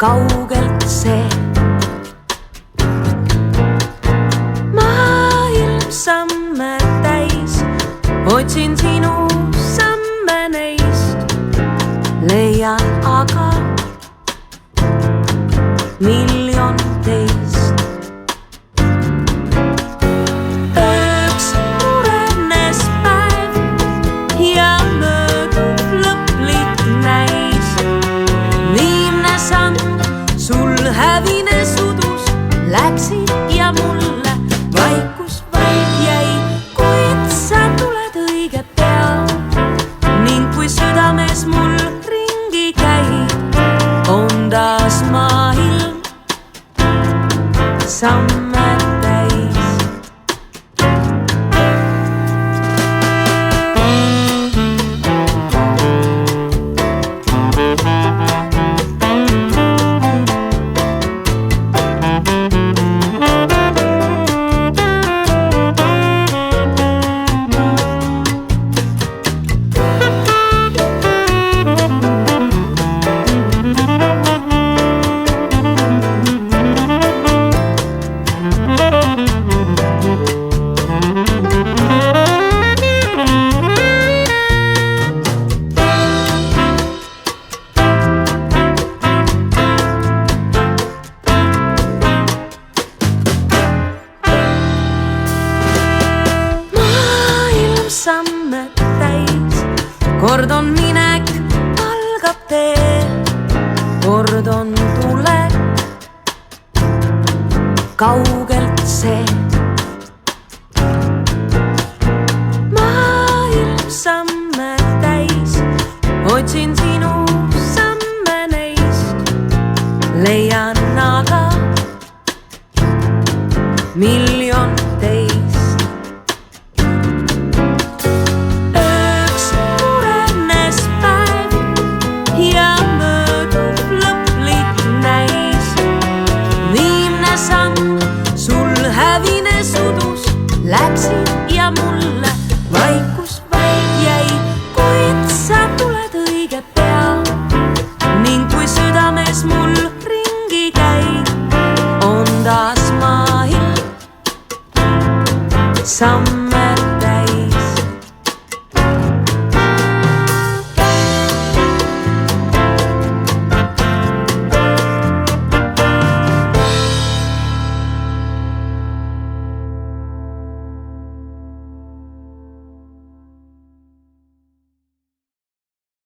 kaugelt see maailm samme täis, otsin sinu samme neist, leian aga miljon teist. Ööks murenes päev ja möödub lõplik näis. Viimne samm sul hävines udus läksid ja mulle vaikus vaid jäi, kuid sa tuled õige pea ning kui südames mul ringi käib, on taas maailm samme täis. Samme täis, kord on minek, algab tee, kord on tulek, kaugelt see maailm samme täis, otsin sinu samme neist, leian aga miljon teist. Hävines udus läksid ja mulle vaikus vaid jäi, kuid sa tuled õige pea ning kui südames mul ringi käib, on taas maailm samm